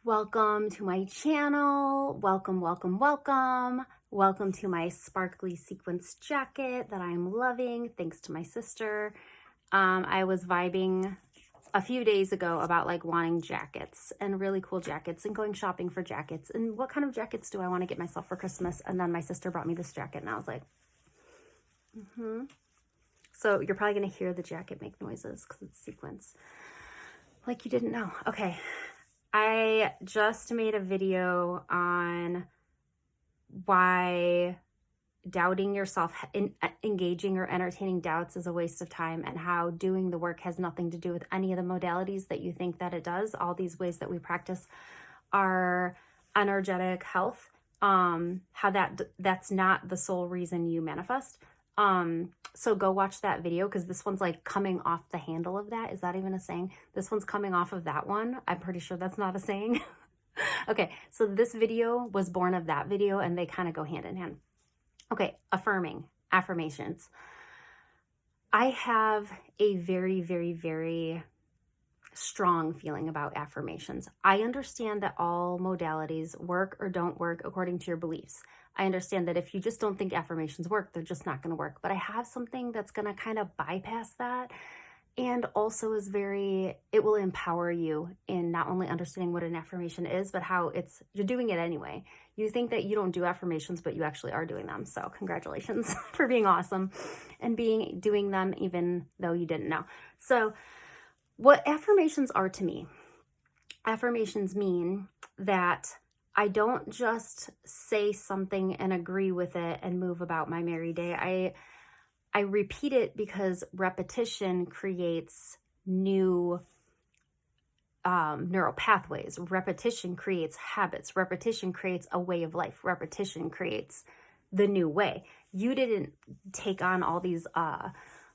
Welcome to my channel. Welcome, welcome, welcome. Welcome to my sparkly sequins jacket that I'm loving, thanks to my sister. I was vibing a few days ago about like wanting jackets and really cool jackets and going shopping for jackets and what kind of jackets do I want to get myself for Christmas. And then my sister brought me this jacket and I was like, So you're probably going to hear the jacket make noises because it's sequins. Like you didn't know. Okay. I just made a video on why doubting yourself, engaging or entertaining doubts is a waste of time, and how doing the work has nothing to do with any of the modalities that you think that it does. All these ways that we practice are energetic health. How that's not the sole reason you manifest. So go watch that video because this one's like coming off the handle of that. Is that even a saying? This one's coming off of that one. I'm pretty sure that's not a saying. Okay, so this video was born of that video and they kind of go hand in hand. Okay, affirming, affirmations. I have a very, very, very strong feeling about affirmations. I understand that all modalities work or don't work according to your beliefs. I understand that if you just don't think affirmations work, they're just not going to work. But I have something that's going to kind of bypass that and also is it will empower you in not only understanding what an affirmation is, but how you're doing it anyway. You think that you don't do affirmations, but you actually are doing them. So congratulations for being awesome and doing them even though you didn't know. So what affirmations are to me, affirmations mean that I don't just say something and agree with it and move about my merry day. I repeat it because repetition creates new neural pathways. Repetition creates habits. Repetition creates a way of life. Repetition creates the new way. You didn't take on all these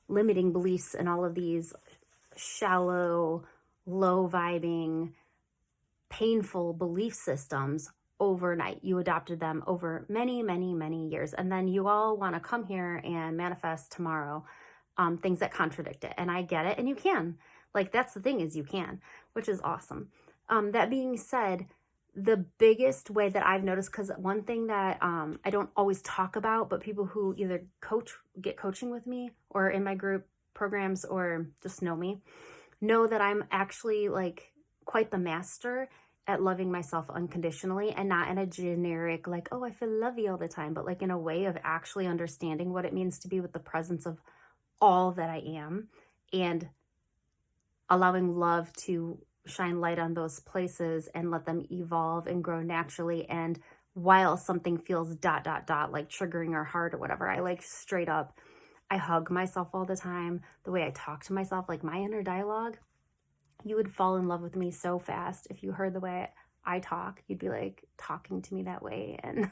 limiting beliefs and all of these shallow, low vibing, painful belief systems overnight. You adopted them over many, many, many years. And then you all want to come here and manifest tomorrow things that contradict it. And I get it. And you can. Like, that's the thing, is you can, which is awesome. That being said, the biggest way that I've noticed, because one thing that I don't always talk about, but people who either get coaching with me or in my group programs or just know that I'm actually like quite the master at loving myself unconditionally, and not in a generic like, oh, I feel lovey all the time, but like in a way of actually understanding what it means to be with the presence of all that I am and allowing love to shine light on those places and let them evolve and grow naturally. And while something feels ... like triggering or hard or whatever, I like straight up, I hug myself all the time. The way I talk to myself, like my inner dialogue, you would fall in love with me so fast. If you heard the way I talk, you'd be like talking to me that way. And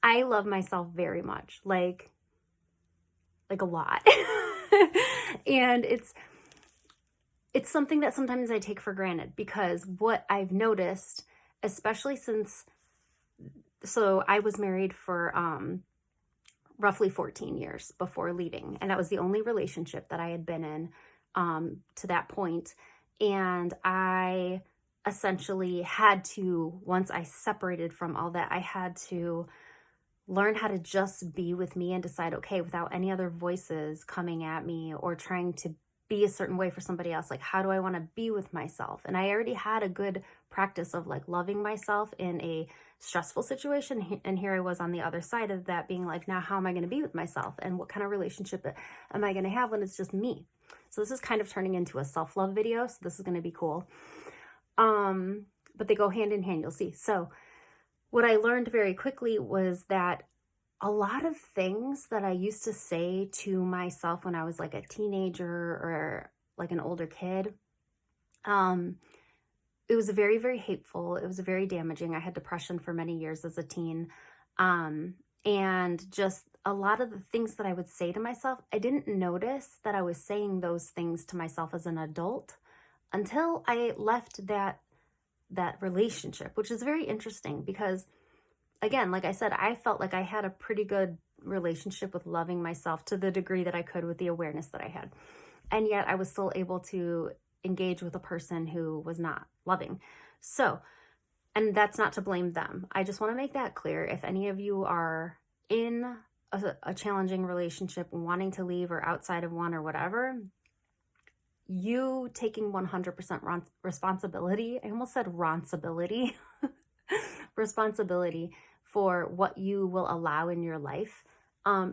I love myself very much, like a lot. And it's something that sometimes I take for granted, because what I've noticed, especially so I was married for roughly 14 years before leaving. And that was the only relationship that I had been in to that point. And I essentially had to, once I separated from all that, I had to learn how to just be with me and decide, okay, without any other voices coming at me or trying to be a certain way for somebody else, like, how do I want to be with myself? And I already had a good practice of like loving myself in a stressful situation. And here I was on the other side of that, being like, now how am I going to be with myself? And what kind of relationship am I going to have when it's just me? So this is kind of turning into a self-love video. So this is going to be cool. But they go hand in hand, you'll see. So what I learned very quickly was that a lot of things that I used to say to myself when I was like a teenager or like an older kid, it was very, very hateful. It was very damaging. I had depression for many years as a teen. And just a lot of the things that I would say to myself, I didn't notice that I was saying those things to myself as an adult until I left that relationship, which is very interesting because, again, like I said, I felt like I had a pretty good relationship with loving myself to the degree that I could with the awareness that I had. And yet I was still able to engage with a person who was not loving. So, and that's not to blame them. I just want to make that clear. If any of you are in a challenging relationship, wanting to leave or outside of one or whatever, you taking 100% responsibility, I almost said responsibility, responsibility for what you will allow in your life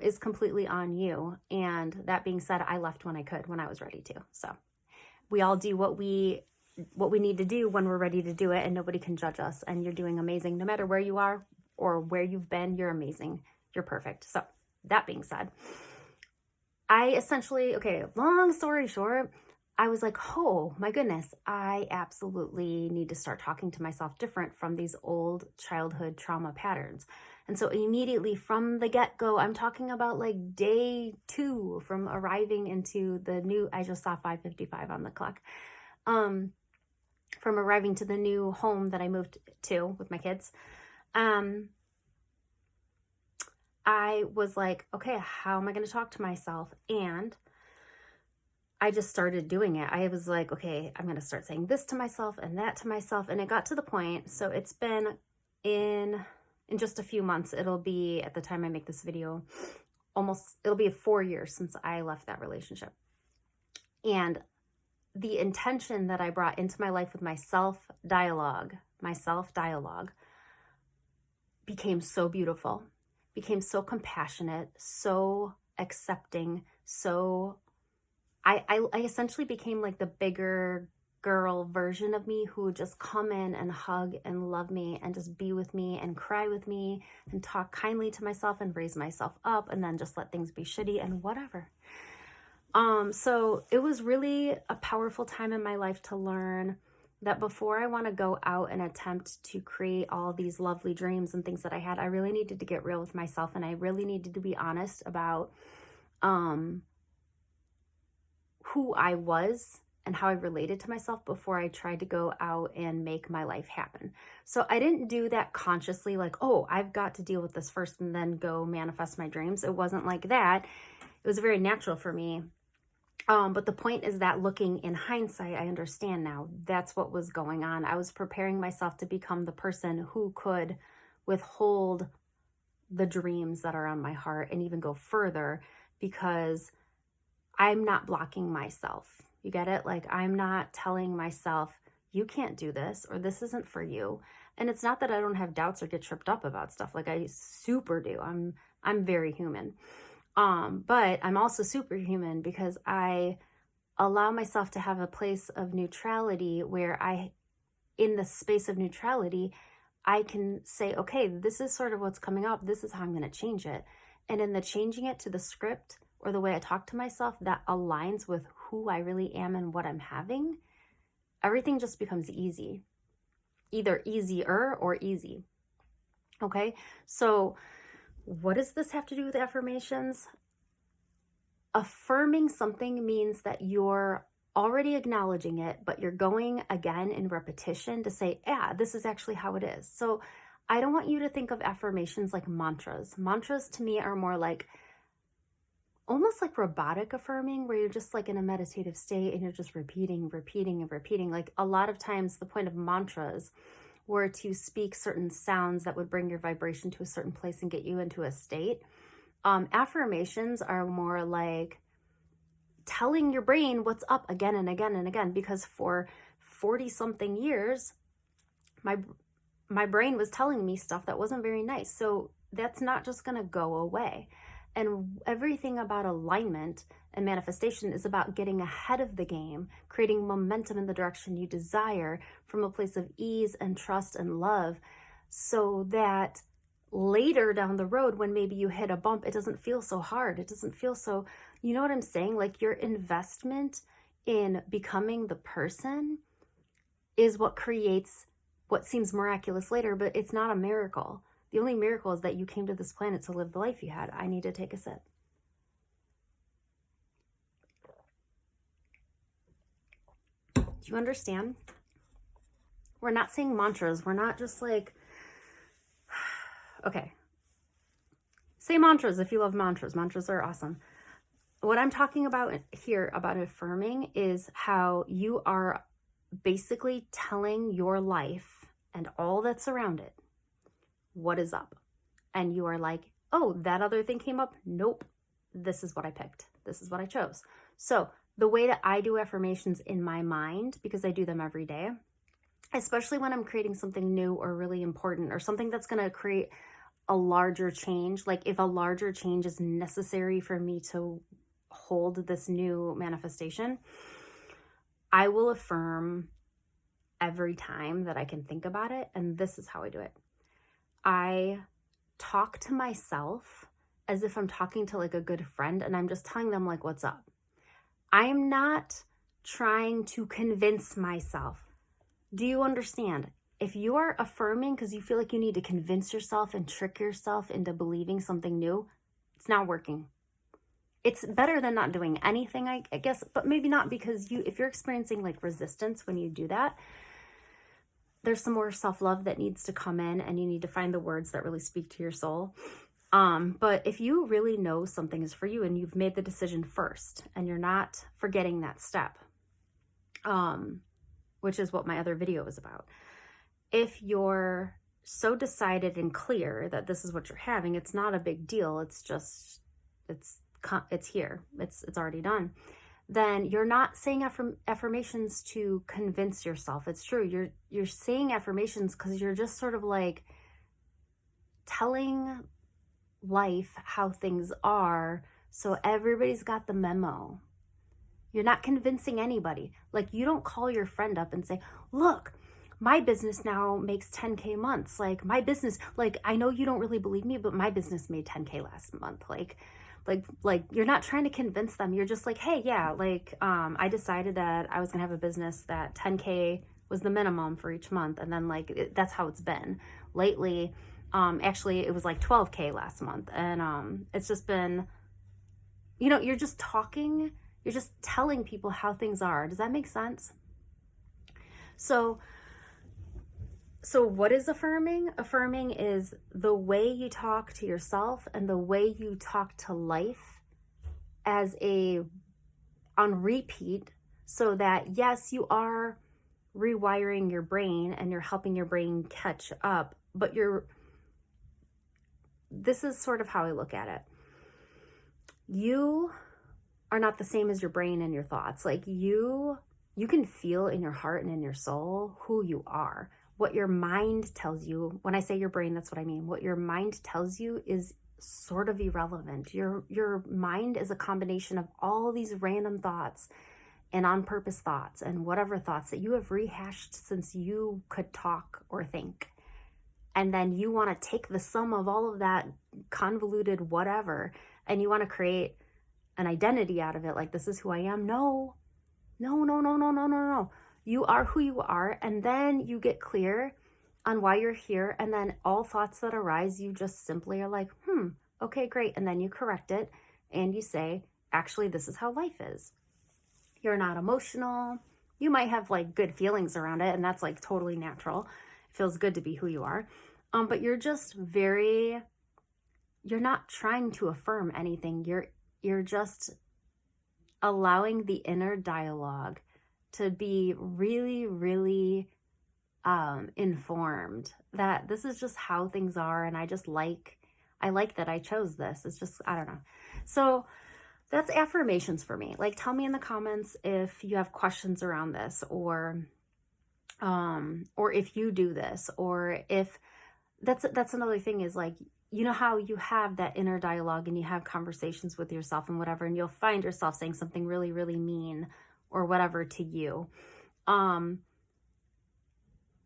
is completely on you. And that being said, I left when I could, when I was ready to. So we all do what we need to do when we're ready to do it, and nobody can judge us. And you're doing amazing. No matter where you are or where you've been, you're amazing. You're perfect. So that being said, I essentially, okay, long story short, I was like, oh my goodness, I absolutely need to start talking to myself different from these old childhood trauma patterns. And so immediately from the get-go, I'm talking about like day 2 from arriving into the new, I just saw 5:55 on the clock, from arriving to the new home that I moved to with my kids. I was like, okay, how am I going to talk to myself? And I just started doing it. I was like, okay, I'm going to start saying this to myself and that to myself. And it got to the point, so it's been in just a few months, it'll be, at the time I make this video, it'll be 4 years since I left that relationship. And the intention that I brought into my life with my self-dialogue became so beautiful, became so compassionate, so accepting, so I essentially became like the bigger girl version of me who would just come in and hug and love me and just be with me and cry with me and talk kindly to myself and raise myself up and then just let things be shitty and whatever. So it was really a powerful time in my life to learn that before I want to go out and attempt to create all these lovely dreams and things that I had, I really needed to get real with myself, and I really needed to be honest about who I was and how I related to myself before I tried to go out and make my life happen. So I didn't do that consciously, like, oh, I've got to deal with this first and then go manifest my dreams. It wasn't like that. It was very natural for me. But the point is that looking in hindsight, I understand now that's what was going on. I was preparing myself to become the person who could withhold the dreams that are on my heart and even go further, because I'm not blocking myself. You get it? Like, I'm not telling myself, you can't do this, or this isn't for you. And it's not that I don't have doubts or get tripped up about stuff. Like, I super do. I'm very human. But I'm also superhuman because I allow myself to have a place of neutrality where in the space of neutrality, I can say, okay, this is sort of what's coming up. This is how I'm going to change it. And in the changing it to the script or the way I talk to myself that aligns with who I really am and what I'm having, everything just becomes easy. Either easier or easy. Okay? So what does this have to do with affirmations? Affirming something means that you're already acknowledging it, but you're going again in repetition to say, yeah, this is actually how it is. So I don't want you to think of affirmations like mantras. Mantras to me are more like, almost like robotic affirming, where you're just like in a meditative state and you're just repeating. Like a lot of times the point of mantras were to speak certain sounds that would bring your vibration to a certain place and get you into a state. Affirmations are more like telling your brain what's up again and again and again, because for 40 something years, my brain was telling me stuff that wasn't very nice. So that's not just going to go away. And everything about alignment and manifestation is about getting ahead of the game, creating momentum in the direction you desire from a place of ease and trust and love, so that later down the road, when maybe you hit a bump, it doesn't feel so hard. It doesn't feel so, you know what I'm saying? Like, your investment in becoming the person is what creates what seems miraculous later, but it's not a miracle. The only miracle is that you came to this planet to live the life you had. I need to take a sip. Do you understand? We're not saying mantras. We're not just like, okay. Say mantras if you love mantras. Mantras are awesome. what I'm talking about here about affirming is how you are basically telling your life and all that's around it what is up. And you are like, oh, that other thing came up. Nope. This is what I picked. This is what I chose. So the way that I do affirmations in my mind, because I do them every day, especially when I'm creating something new or really important or something that's going to create a larger change, like if a larger change is necessary for me to hold this new manifestation, I will affirm every time that I can think about it. And this is how I do it. I talk to myself as if I'm talking to like a good friend, and I'm just telling them like, what's up? I am not trying to convince myself. Do you understand? If you are affirming because you feel like you need to convince yourself and trick yourself into believing something new, it's not working. It's better than not doing anything, I guess, but maybe not, because if you're experiencing like resistance when you do that, there's some more self-love that needs to come in, and you need to find the words that really speak to your soul. But if you really know something is for you and you've made the decision first and you're not forgetting that step, which is what my other video was about. If you're so decided and clear that this is what you're having, it's not a big deal. It's just, it's here. It's already done. Then you're not saying affirmations to convince yourself. It's true. You're saying affirmations because you're just sort of like telling life how things are, so everybody's got the memo. You're not convincing anybody. Like, you don't call your friend up and say, look, my business now makes 10K months. Like, my business, like, I know you don't really believe me, but my business made 10K last month. Like you're not trying to convince them. You're just like, hey, yeah, like, I decided that I was gonna have a business that 10K was the minimum for each month. And then like, that's how it's been lately. Actually it was like 12K last month. And, it's just been, you're just talking, you're just telling people how things are. Does that make sense? So what is affirming? Affirming is the way you talk to yourself and the way you talk to life on repeat, so that yes, you are rewiring your brain and you're helping your brain catch up, but this is sort of how I look at it. You are not the same as your brain and your thoughts. Like you can feel in your heart and in your soul who you are. What your mind tells you, when I say your brain, that's what I mean. What your mind tells you is sort of irrelevant. Your mind is a combination of all these random thoughts and on purpose thoughts and whatever thoughts that you have rehashed since you could talk or think. And then you want to take the sum of all of that convoluted whatever, and you want to create an identity out of it. Like, this is who I am. No. You are who you are, and then you get clear on why you're here, and then all thoughts that arise, you just simply are like, okay, great, and then you correct it, and you say, actually, this is how life is. You're not emotional. You might have like good feelings around it, and that's like totally natural. It feels good to be who you are, but you're just you're not trying to affirm anything. You're just allowing the inner dialogue to be really, really informed that this is just how things are. And I like that I chose this. It's just, I don't know. So that's affirmations for me. Like, tell me in the comments if you have questions around this, or if you do this, or if that's another thing is like, how you have that inner dialogue and you have conversations with yourself and whatever, and you'll find yourself saying something really, really mean or whatever to you.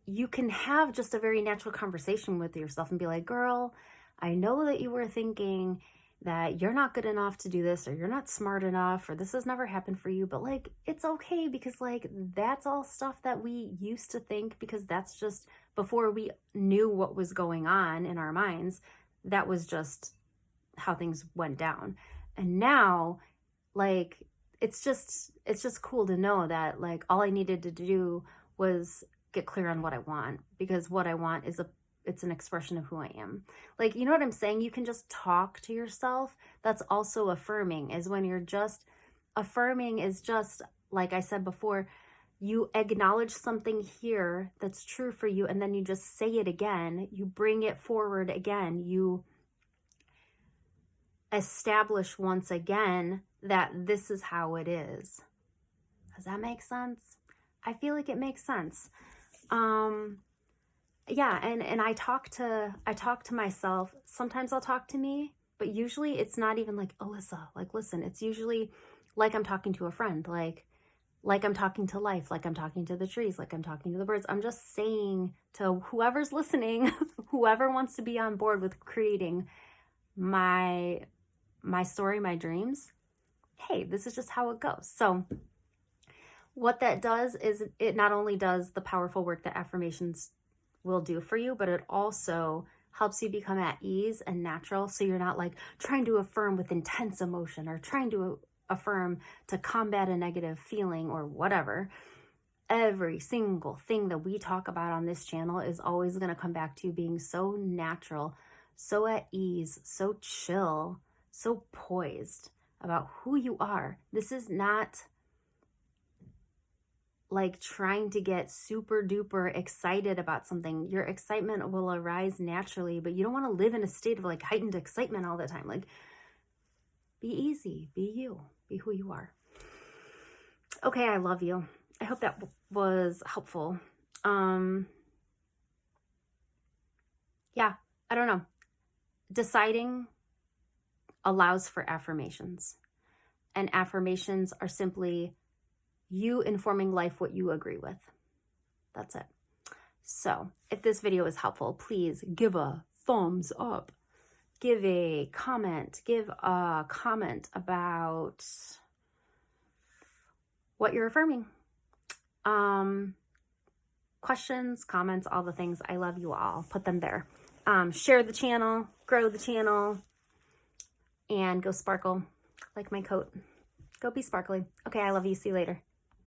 You can have just a very natural conversation with yourself and be like, girl, I know that you were thinking that you're not good enough to do this, or you're not smart enough, or this has never happened for you, but like, it's okay, because like, that's all stuff that we used to think, because that's just before we knew what was going on in our minds. That was just how things went down. And now, like, it's just cool to know that like all I needed to do was get clear on what I want, because what I want is it's an expression of who I am. Like, you know what I'm saying? You can just talk to yourself. That's also affirming, is when you're just affirming is just, like I said before, you acknowledge something here that's true for you, and then you just say it again. You bring it forward again. You establish once again that this is how it is. Does that make sense? I feel like it makes sense. Yeah, and I talk to myself. Sometimes I'll talk to me, but usually it's not even like, Alyssa, like, listen, it's usually like I'm talking to a friend, like I'm talking to life, like I'm talking to the trees, like I'm talking to the birds. I'm just saying to whoever's listening, whoever wants to be on board with creating my story, my dreams, hey, this is just how it goes. So what that does is it not only does the powerful work that affirmations will do for you, but it also helps you become at ease and natural. So you're not like trying to affirm with intense emotion or trying to affirm to combat a negative feeling or whatever. Every single thing that we talk about on this channel is always going to come back to you being so natural, so at ease, so chill, so poised about who you are. This is not like trying to get super duper excited about something. Your excitement will arise naturally, but you don't want to live in a state of like heightened excitement all the time. Like, be easy, be you, be who you are. Okay, I love you. I hope that was helpful. Yeah, I don't know. Deciding allows for affirmations, and affirmations are simply you informing life what you agree with. That's it. So if this video is helpful, please give a thumbs up, give a comment about what you're affirming. Questions, comments, all the things. I love you all. Put them there. Share the channel, grow the channel, and go sparkle like my coat. Go be sparkly. Okay, I love you. See you later.